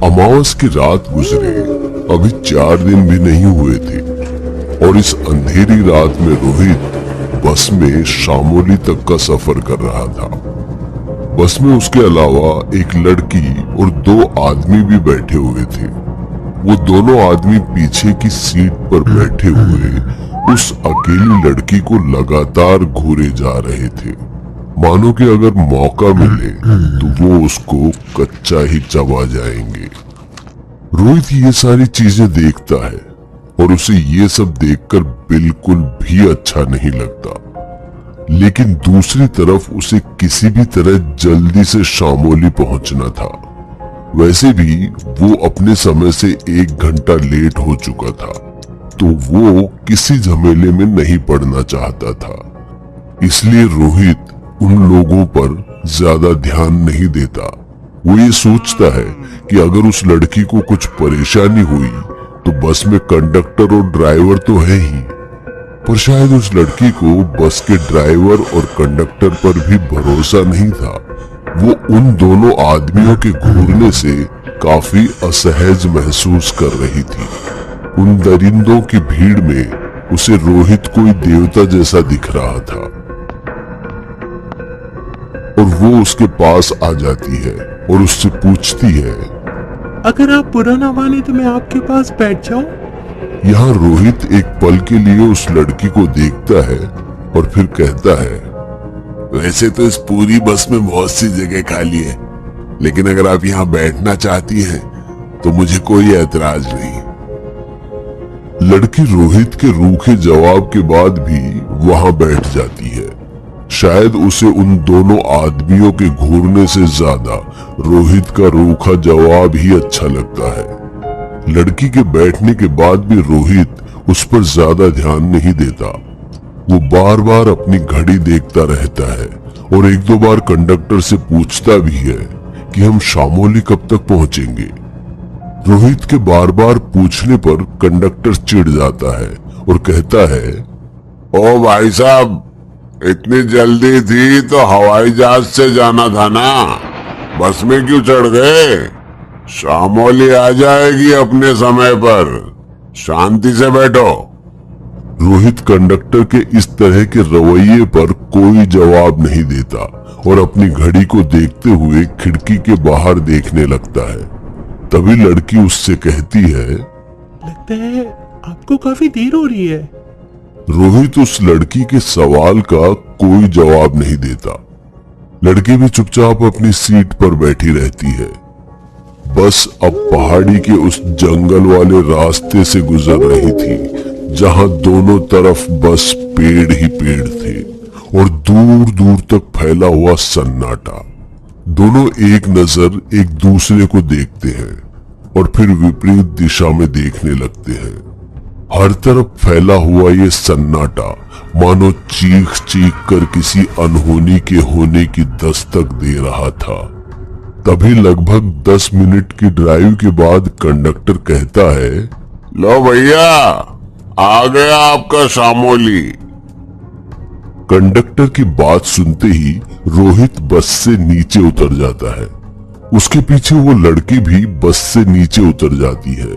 अमावस की रात गुजरे अभी 4 दिन भी नहीं हुए थे और इस अंधेरी रात में रोहित बस में शामोली तक का सफर कर रहा था। बस में उसके अलावा एक लड़की और 2 आदमी भी बैठे हुए थे। वो दोनों आदमी पीछे की सीट पर बैठे हुए उस अकेली लड़की को लगातार घूरे जा रहे थे, मानो कि अगर मौका मिले तो वो उसको कच्चा ही चबा जाएंगे। रोहित ये सारी चीजें देखता है और उसे ये सब देखकर बिल्कुल भी अच्छा नहीं लगता, लेकिन दूसरी तरफ उसे किसी भी तरह जल्दी से शामोली पहुंचना था। वैसे भी वो अपने समय से 1 घंटा लेट हो चुका था, तो वो किसी झमेले में नहीं पड़ना चाहता था। इसलिए रोहित उन लोगों पर ज्यादा ध्यान नहीं देता। वो ये सोचता है कि अगर उस लड़की को कुछ परेशानी हुई तो बस में कंडक्टर और ड्राइवर तो है ही, पर शायद उस लड़की को बस के ड्राइवर और कंडक्टर पर भी भरोसा नहीं था। वो उन दोनों आदमियों के घूरने से काफी असहज महसूस कर रही थी। उन दरिंदों की भीड़ में उसे रोहित कोई देवता जैसा दिख रहा था और वो उसके पास आ जाती है और उससे पूछती है, अगर आप बुरा ना माने तो मैं आपके पास बैठ जाऊं? यहाँ रोहित एक पल के लिए उस लड़की को देखता है और फिर कहता है, वैसे तो इस पूरी बस में बहुत सी जगह खाली है, लेकिन अगर आप यहाँ बैठना चाहती हैं तो मुझे कोई एतराज नहीं। लड़की रोहित के रूखे जवाब के बाद भी वहां बैठ जाती है। शायद उसे उन दोनों आदमियों के घूरने से ज्यादा रोहित का रूखा जवाब ही अच्छा लगता है। लड़की के बैठने के बाद भी रोहित उस पर ज्यादा ध्यान नहीं देता। वो बार बार अपनी घड़ी देखता रहता है और 1-2 बार कंडक्टर से पूछता भी है कि हम शामोली कब तक पहुंचेंगे। रोहित के बार बार पूछने पर कंडक्टर चिढ़ जाता है और कहता है, ओ भाई साहब, इतनी जल्दी थी तो हवाई जहाज से जाना था ना, बस में क्यों चढ़ गए? शामोली आ जाएगी अपने समय पर, शांति से बैठो। रोहित कंडक्टर के इस तरह के रवैये पर कोई जवाब नहीं देता और अपनी घड़ी को देखते हुए खिड़की के बाहर देखने लगता है। तभी लड़की उससे कहती है, लगता है आपको काफी देर हो रही है। रोहित उस लड़की के सवाल का कोई जवाब नहीं देता। लड़की भी चुपचाप अपनी सीट पर बैठी रहती है। बस अब पहाड़ी के उस जंगल वाले रास्ते से गुजर रही थी जहां दोनों तरफ बस पेड़ ही पेड़ थे और दूर दूर तक फैला हुआ सन्नाटा। दोनों एक नजर एक दूसरे को देखते हैं और फिर विपरीत दिशा में देखने लगते हैं। हर तरफ फैला हुआ ये सन्नाटा मानो चीख चीख कर किसी अनहोनी के होने की दस्तक दे रहा था। तभी लगभग 10 मिनट की ड्राइव के बाद कंडक्टर कहता है, लो भैया, आ गया आपका शामोली। कंडक्टर की बात सुनते ही रोहित बस से नीचे उतर जाता है। उसके पीछे वो लड़की भी बस से नीचे उतर जाती है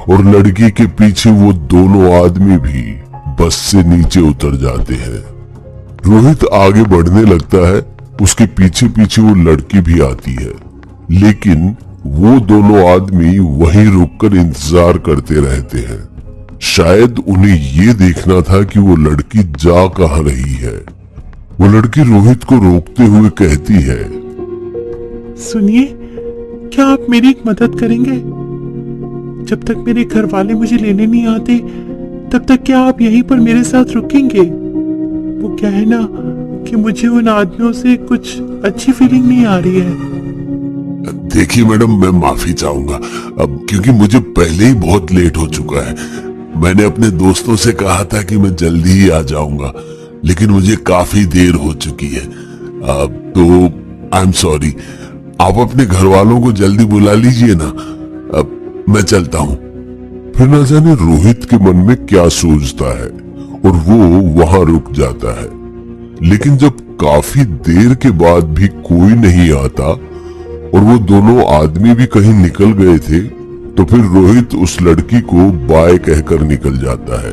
और लड़की के पीछे वो दोनों आदमी भी बस से नीचे उतर जाते हैं। रोहित आगे बढ़ने लगता है। उसके पीछे पीछे वो लड़की भी आती है, लेकिन वो दोनों आदमी वहीं रुककर इंतजार करते रहते हैं। शायद उन्हें ये देखना था कि वो लड़की जा कहां रही है। वो लड़की रोहित को रोकते हुए कहती है, सुनिए, क्या आप मेरी एक मदद करेंगे? जब तक मेरे घर वाले मुझे लेने नहीं आते तब तक क्या आप यहीं पर मेरे साथ रुकेंगे? वो क्या है ना कि मुझे उन आदमियों से कुछ अच्छी फीलिंग नहीं आ रही है। देखिए मैडम, मैं माफी चाहूंगा अब, क्योंकि मुझे पहले ही बहुत लेट हो चुका है। मैंने अपने दोस्तों से कहा था कि मैं जल्दी ही आ जाऊंगा, लेकिन मुझे काफी देर हो चुकी है। तो आई एम सॉरी। आप अपने घर वालों को जल्दी बुला लीजिए ना, अब मैं चलता हूँ। फिर न जाने रोहित के मन में क्या सोचता है और वो वहां रुक जाता है। लेकिन जब काफी देर के बाद भी कोई नहीं आता और वो दोनों आदमी भी कहीं निकल गए थे, तो फिर रोहित उस लड़की को बाय कहकर निकल जाता है।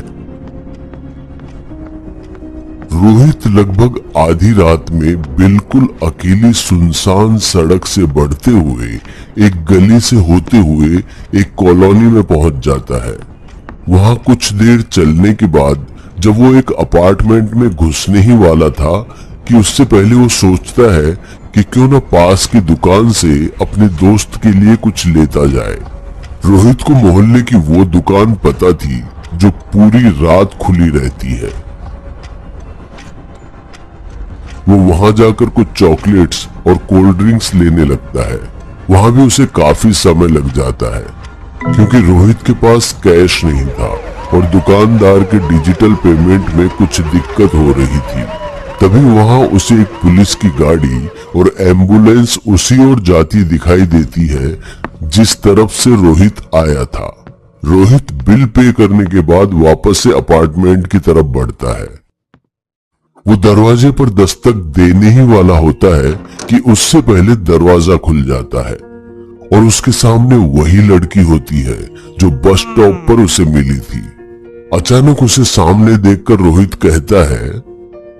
रोहित लगभग आधी रात में बिल्कुल अकेली सुनसान सड़क से बढ़ते हुए एक गली से होते हुए एक कॉलोनी में पहुंच जाता है। वहां कुछ देर चलने के बाद जब वो एक अपार्टमेंट में घुसने ही वाला था कि उससे पहले वो सोचता है कि क्यों न पास की दुकान से अपने दोस्त के लिए कुछ लेता जाए। रोहित को मोहल्ले की वो दुकान पता थी जो पूरी रात खुली रहती है। वो वहां जाकर कुछ चॉकलेट्स और कोल्ड ड्रिंक्स लेने लगता है। वहां भी उसे काफी समय लग जाता है क्योंकि रोहित के पास कैश नहीं था और दुकानदार के डिजिटल पेमेंट में कुछ दिक्कत हो रही थी। तभी वहां उसे एक पुलिस की गाड़ी और एम्बुलेंस उसी ओर जाती दिखाई देती है जिस तरफ से रोहित आया था। रोहित बिल पे करने के बाद वापस से अपार्टमेंट की तरफ बढ़ता है। वो दरवाजे पर दस्तक देने ही वाला होता है कि उससे पहले दरवाजा खुल जाता है और उसके सामने वही लड़की होती है जो बस स्टॉप पर उसे मिली थी। अचानक उसे सामने देखकर रोहित कहता है,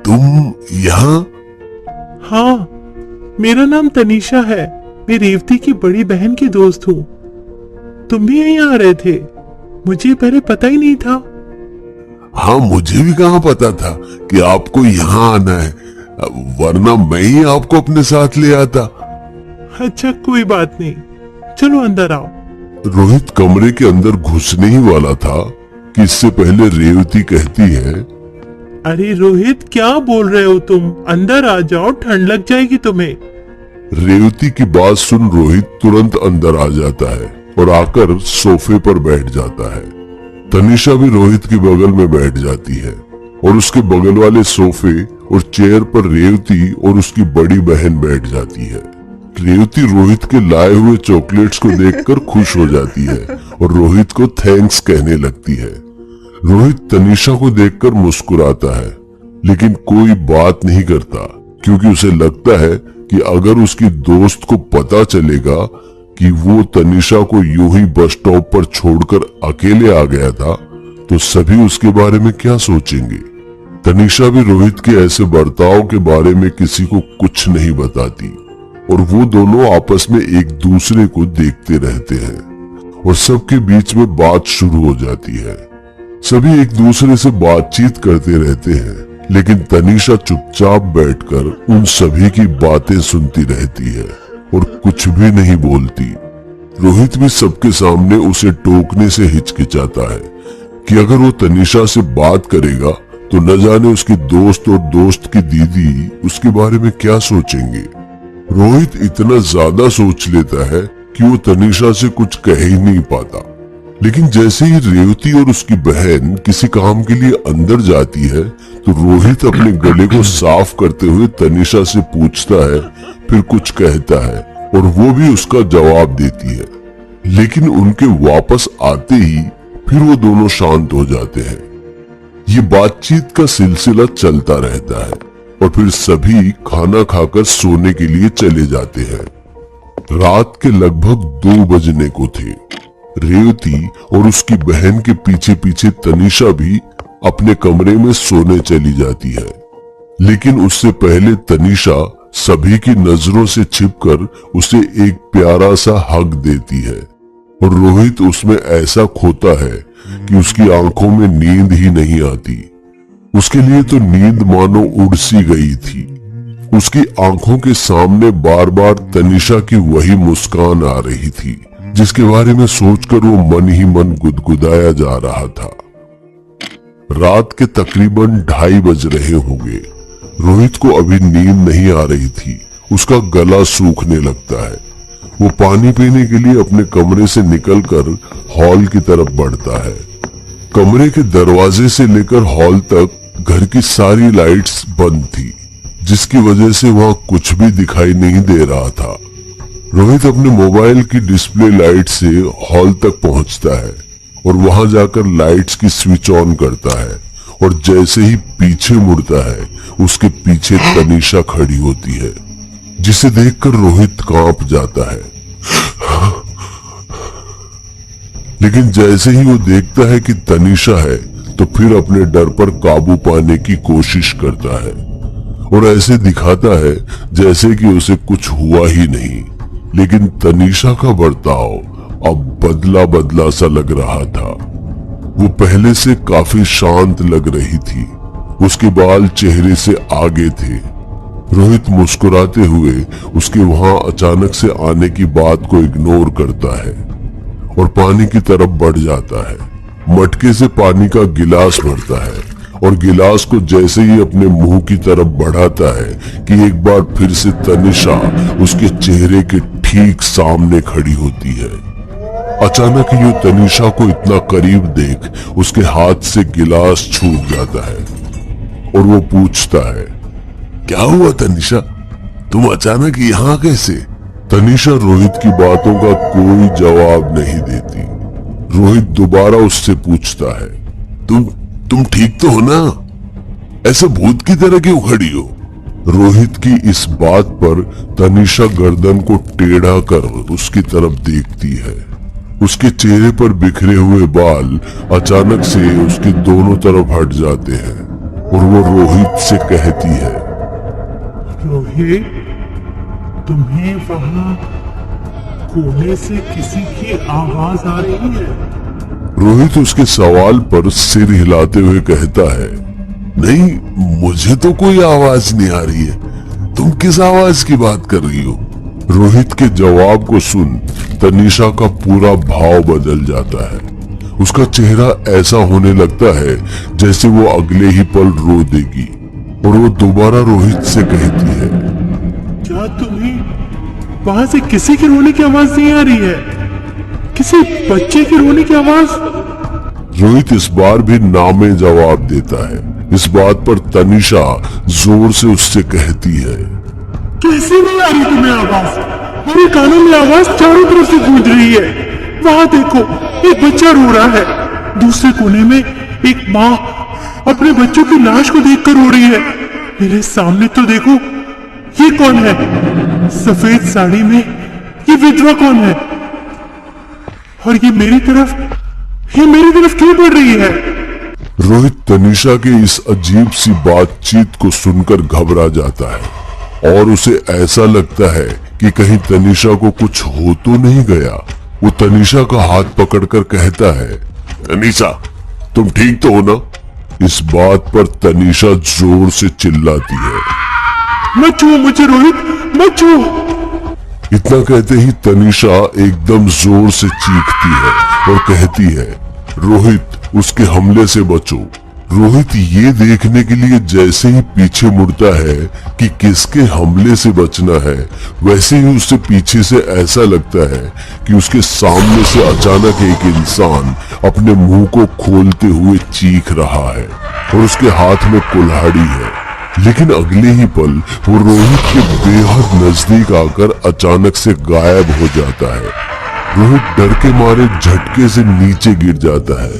तुम यहाँ? हाँ, मेरा नाम तनीषा है। मैं रेवती की बड़ी बहन की दोस्त हूँ। तुम भी यहीं आ रहे थे? मुझे पहले पता ही नहीं था। हाँ, मुझे भी कहाँ पता था कि आपको यहाँ आना है, वरना मैं ही आपको अपने साथ ले आता। अच्छा, कोई बात नहीं, चलो अंदर आओ। रोहित कमरे के अंदर घुसने ही वाला था कि इससे पहले रेवती कहती है, अरे रोहित, क्या बोल रहे हो तुम? अंदर आ जाओ, ठंड लग जाएगी तुम्हें। रेवती की बात सुन रोहित तुरंत अंदर आ जाता है और आकर सोफे पर बैठ जाता है। तनीषा भी रोहित के बगल में बैठ जाती है और उसके बगल वाले सोफे और चेयर पर रेवती और उसकी बड़ी बहन बैठ जाती है। रेवती रोहित के लाए हुए चॉकलेट्स को देखकर खुश हो जाती है और रोहित को थैंक्स कहने लगती है। रोहित तनीषा को देखकर मुस्कुराता है लेकिन कोई बात नहीं करता क्योंकि उसे लगता है कि अगर उसकी दोस्त को पता चलेगा कि वो तनीषा को यूं ही बस स्टॉप पर छोड़कर अकेले आ गया था तो सभी उसके बारे में क्या सोचेंगे। तनीषा भी रोहित के ऐसे बर्ताव के बारे में किसी को कुछ नहीं बताती और वो दोनों आपस में एक दूसरे को देखते रहते हैं और सबके बीच में बात शुरू हो जाती है। सभी एक दूसरे से बातचीत करते रहते हैं लेकिन तनीषा चुपचाप बैठकर उन सभी की बातें सुनती रहती है और कुछ भी नहीं बोलती। रोहित भी सबके सामने उसे टोकने से हिचकिचाता है कि अगर वो तनीषा से बात करेगा तो न जाने उसकी दोस्त और दोस्त की दीदी उसके बारे में क्या सोचेंगे। रोहित इतना ज्यादा सोच लेता है कि वो तनीषा से कुछ कह ही नहीं पाता। लेकिन जैसे ही रेवती और उसकी बहन किसी काम के लिए अंदर जाती है तो रोहित अपने गले को साफ करते हुए तनीषा से पूछता है, फिर कुछ कहता है और वो भी उसका जवाब देती है। लेकिन उनके वापस आते ही फिर वो दोनों शांत हो जाते हैं। ये बातचीत का सिलसिला चलता रहता है और फिर सभी खाना खाकर सोने के लिए चले जाते हैं। रात के लगभग 2 बजने को थे। रेवती और उसकी बहन के पीछे पीछे तनीषा भी अपने कमरे में सोने चली जाती है। लेकिन उससे पहले तनीषा सभी की नजरों से छिपकर उसे एक प्यारा सा हग देती है और रोहित उसमें ऐसा खोता है कि उसकी आंखों में नींद ही नहीं आती। उसके लिए तो नींद मानो उड़ सी गई थी। उसकी आंखों के सामने बार बार तनीषा की वही मुस्कान आ रही थी जिसके बारे में सोचकर वो मन ही मन गुदगुदाया जा रहा था। रात के तकरीबन 2:30 बज रहे होंगे। रोहित को अभी नींद नहीं आ रही थी। उसका गला सूखने लगता है। वो पानी पीने के लिए अपने कमरे से निकलकर हॉल की तरफ बढ़ता है। कमरे के दरवाजे से लेकर हॉल तक घर की सारी लाइट्स बंद थी जिसकी वजह से वहां कुछ भी दिखाई नहीं दे रहा था। रोहित अपने मोबाइल की डिस्प्ले लाइट से हॉल तक पहुंचता है और वहां जाकर लाइट्स की स्विच ऑन करता है और जैसे ही पीछे मुड़ता है उसके पीछे तनीषा खड़ी होती है जिसे देखकर रोहित कांप जाता है। लेकिन जैसे ही वो देखता है कि तनीषा है तो फिर अपने डर पर काबू पाने की कोशिश करता है और ऐसे दिखाता है जैसे कि उसे कुछ हुआ ही नहीं। लेकिन तनीषा का बर्ताव अब बदला बदला सा लग रहा था। वो पहले से काफी शांत लग रही थी। उसके बाल चेहरे से आगे थे। रोहित मुस्कुराते हुए उसके वहां अचानक से आने की बात को इग्नोर करता है और पानी की तरफ बढ़ जाता है। मटके से पानी का गिलास भरता है और गिलास को जैसे ही अपने मुंह की तरफ बढ़ाता है कि एक बार फिर से तनीषा उसके चेहरे के ठीक सामने खड़ी होती है। अचानक ही वो तनीषा को इतना करीब देख उसके हाथ से गिलास छूट जाता है और वो पूछता है, क्या हुआ तनीषा, तुम अचानक यहाँ कैसे? तनीषा रोहित की बातों का कोई जवाब नहीं देती। रोहित दोबारा उससे पूछता है, तुम ठीक तो हो ना? ऐसे भूत की तरह क्यों खड़ी हो? रोहित की इस बात पर तनीषा गर्दन को टेढ़ा कर उसकी तरफ देखती है। उसके चेहरे पर बिखरे हुए बाल अचानक से उसके दोनों तरफ हट जाते हैं और वो रोहित से कहती है, रोहित, तुम्हें वहां कोने से किसी की आवाज आ रही है? रोहित उसके सवाल पर सिर हिलाते हुए कहता है, नहीं, मुझे तो कोई आवाज नहीं आ रही है। तुम किस आवाज की बात कर रही हो? रोहित के जवाब को सुन तनीषा का पूरा भाव बदल जाता है। उसका चेहरा ऐसा होने लगता है जैसे वो अगले ही पल रो देगी और वो दोबारा रोहित से कहती है, क्या तुम्हें वहां से किसी के रोने की आवाज नहीं आ रही है? किसी बच्चे के रोने की आवाज? रोहित इस बार भी ना में जवाब देता है। इस बात पर तनीषा जोर से उससे कहती है, कैसे नहीं आ रही तुम्हें आवाज? मेरे कानों में आवाज चारों तरफ से गूंज रही है। वहां देखो, एक बच्चा रो रहा है। दूसरे कोने में एक माँ अपने बच्चों की लाश को देखकर रो रही है। मेरे सामने तो देखो, ये कौन है? सफेद साड़ी में ये विधवा कौन है? और ये मेरी तरफ क्यों बढ़ रही है? रोहित तनीषा के इस अजीब सी बातचीत को सुनकर घबरा जाता है और उसे ऐसा लगता है कि कहीं तनीषा को कुछ हो तो नहीं गया। वो तनीषा का हाथ पकड़कर कहता है, तनीषा, तुम ठीक तो हो ना? इस बात पर तनीषा जोर से चिल्लाती है, मत छुओ मुझे रोहित, मत छुओ। इतना कहते ही तनीषा एकदम जोर से चीखती है और कहती है, रोहित, उसके हमले से बचो। रोहित ये देखने के लिए जैसे ही पीछे मुड़ता है कि किसके हमले से बचना है, वैसे ही उसे पीछे से ऐसा लगता है कि उसके सामने से अचानक एक इंसान अपने मुंह को खोलते हुए चीख रहा है और उसके हाथ में कुल्हाड़ी है। लेकिन अगले ही पल वो रोहित के बेहद नजदीक आकर अचानक से गायब हो जाता है। रोहित डर के मारे झटके से नीचे गिर जाता है,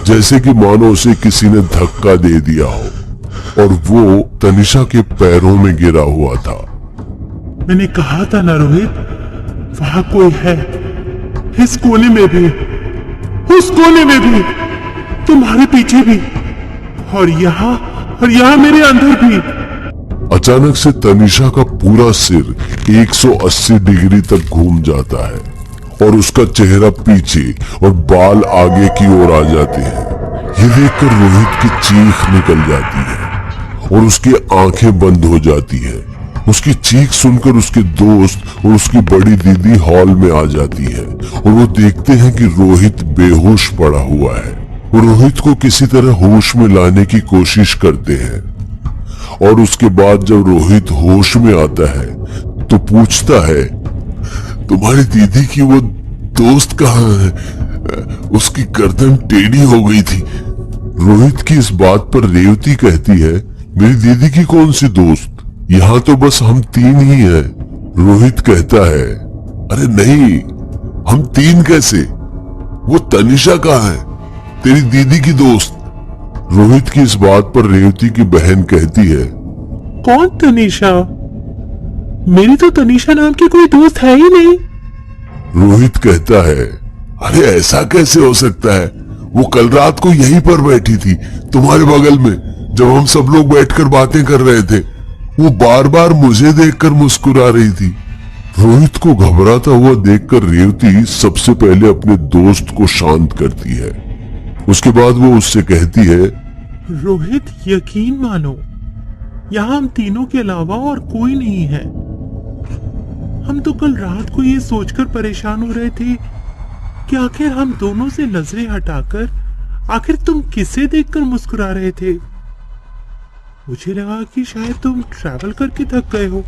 जैसे कि मानो उसे किसी ने धक्का दे दिया हो और वो तनीषा के पैरों में गिरा हुआ था। मैंने कहा था ना रोहित, वहां कोई है। इस कोने में भी, उस कोने में भी, तुम्हारे पीछे भी, और यहाँ मेरे अंदर भी। अचानक से तनीषा का पूरा सिर 180 डिग्री तक घूम जाता है और उसका चेहरा पीछे और बाल आगे की ओर आ जाते हैं। ये देखकर रोहित की चीख निकल जाती है और उसकी आंखें बंद हो जाती है। उसकी चीख सुनकर उसके दोस्त और उसकी बड़ी दीदी हॉल में आ जाती है और वो देखते हैं कि रोहित बेहोश पड़ा हुआ है। वो रोहित को किसी तरह होश में लाने की कोशिश करते हैं और उसके बाद जब रोहित होश में आता है तो पूछता है, तुम्हारी दीदी की वो दोस्त कहाँ है? उसकी गर्दन टेढ़ी हो गई थी। रोहित की इस बात पर रेवती कहती है, मेरी दीदी की कौन सी दोस्त? यहाँ तो बस हम 3 ही हैं। रोहित कहता है, अरे नहीं, हम 3 कैसे? वो तनीषा कहाँ है, तेरी दीदी की दोस्त? रोहित की इस बात पर रेवती की बहन कहती है, कौन तनीषा? मेरी तो तनीषा नाम की कोई दोस्त है ही नहीं। रोहित कहता है, अरे ऐसा कैसे हो सकता है? वो कल रात को यहीं पर बैठी थी तुम्हारे बगल में, जब हम सब लोग बैठकर बातें कर रहे थे। वो बार बार मुझे देखकर मुस्कुरा रही थी। रोहित को घबराता हुआ देखकर रेवती सबसे पहले अपने दोस्त को शांत करती है। उसके बाद वो उससे कहती है, रोहित यकीन मानो, यहाँ हम तीनों के अलावा और कोई नहीं है। हम तो कल रात को ये सोचकर परेशान हो रहे थे कि आखिर हम दोनों से नजरें हटाकर आखिर तुम किसे देखकर मुस्कुरा रहे थे। मुझे लगा कि शायद तुम ट्रैवल करके थक गए हो,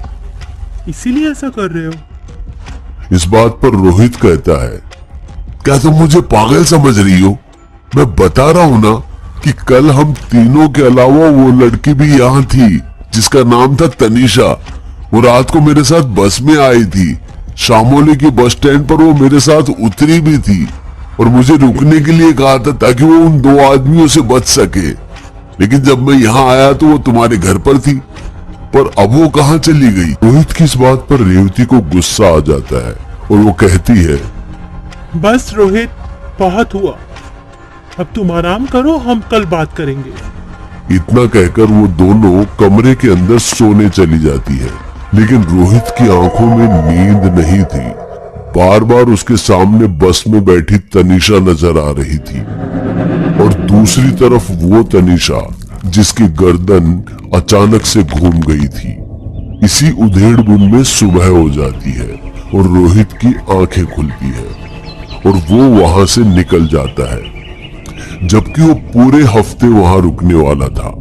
इसीलिए ऐसा कर रहे हो। इस बात पर रोहित कहता है, क्या तुम मुझे पागल समझ रही हो? मैं बता रहा हूं ना कि कल हम तीनों के अलावा वो लड़की भी यहाँ थी जिसका नाम था तनीषा। वो रात को मेरे साथ बस में आई थी। शामोली के बस स्टैंड पर वो मेरे साथ उतरी भी थी और मुझे रुकने के लिए कहा था ताकि वो उन दो आदमियों से बच सके। लेकिन जब मैं यहाँ आया तो वो तुम्हारे घर पर थी, पर अब वो कहाँ चली गई? रोहित की इस बात पर रेवती को गुस्सा आ जाता है और वो कहती है, बस रोहित, बहुत हुआ, अब तुम आराम करो, हम कल बात करेंगे। इतना कहकर वो दोनों कमरे के अंदर सोने चली जाती है। लेकिन रोहित की आंखों में नींद नहीं थी। बार बार उसके सामने बस में बैठी तनीषा नजर आ रही थी और दूसरी तरफ वो तनीषा जिसकी गर्दन अचानक से घूम गई थी। इसी उधेड़-बुन में सुबह हो जाती है और रोहित की आंखें खुलती है और वो वहां से निकल जाता है, जबकि वो पूरे हफ्ते वहां रुकने वाला था।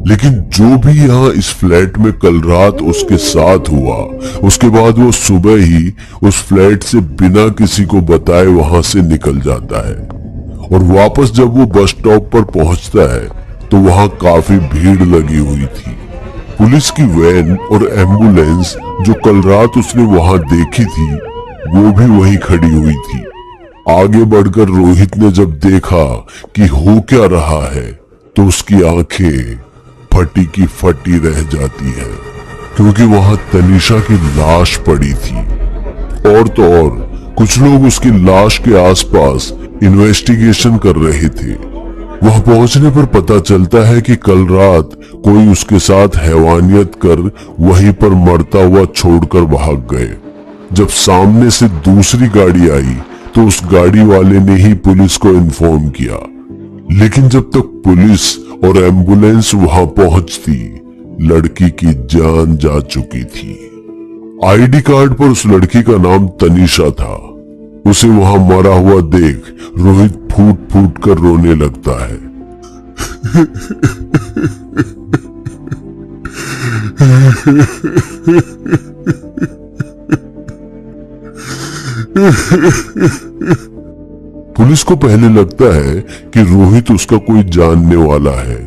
लेकिन जो भी यहाँ इस फ्लैट में कल रात उसके साथ हुआ, उसके बाद वो सुबह ही उस फ्लैट से बिना किसी को बताए वहां से निकल जाता है और वापस जब वो बस स्टॉप पर पहुंचता है तो वहां काफी भीड़ लगी हुई थी। पुलिस की वैन और एम्बुलेंस जो कल रात उसने वहां देखी थी वो भी वहीं खड़ी हुई थी। आगे बढ़कर रोहित ने जब देखा कि हो क्या रहा है तो उसकी आंखें फटी की फटी रह जाती है, क्योंकि वहां तनीषा की लाश पड़ी थी। और तो और कुछ लोग उसकी लाश के आसपास इन्वेस्टिगेशन कर रहे थे। वहां पहुंचने पर पता चलता है कि कल रात कोई उसके साथ हैवानियत कर वहीं पर मरता हुआ छोड़कर भाग गए। जब सामने से दूसरी गाड़ी आई तो उस गाड़ी वाले ने ही पुलिस को इन्फॉर्म किया। लेकिन जब तक पुलिस और एम्बुलेंस वहां पहुंचती, लड़की की जान जा चुकी थी। आईडी कार्ड पर उस लड़की का नाम तनीषा था। उसे वहां मरा हुआ देख रोहित फूट फूट कर रोने लगता है। पुलिस को पहले लगता है कि रोहित उसका कोई जानने वाला है,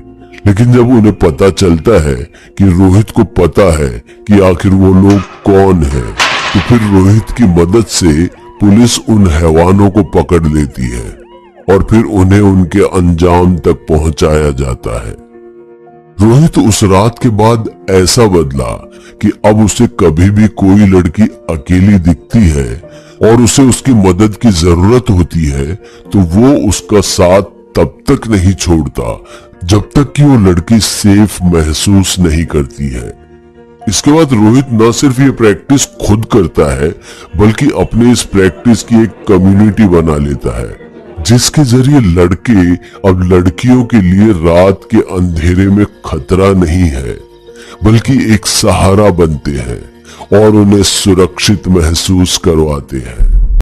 लेकिन जब उन्हें पता चलता है कि रोहित को पता है कि आखिर वो लोग कौन है, तो फिर रोहित की मदद से पुलिस उन हैवानों को पकड़ लेती है और फिर उन्हें उनके अंजाम तक पहुंचाया जाता है। रोहित उस रात के बाद ऐसा बदला कि अब उसे कभी भी कोई लड़की अकेली दिखती है और उसे उसकी मदद की जरूरत होती है तो वो उसका साथ तब तक नहीं छोड़ता जब तक कि वो लड़की सेफ महसूस नहीं करती है। इसके बाद रोहित न सिर्फ ये प्रैक्टिस खुद करता है बल्कि अपने इस प्रैक्टिस की एक कम्युनिटी बना लेता है, जिसके जरिए लड़के अब लड़कियों के लिए रात के अंधेरे में खतरा नहीं है बल्कि एक सहारा बनते हैं और उन्हें सुरक्षित महसूस करवाते हैं।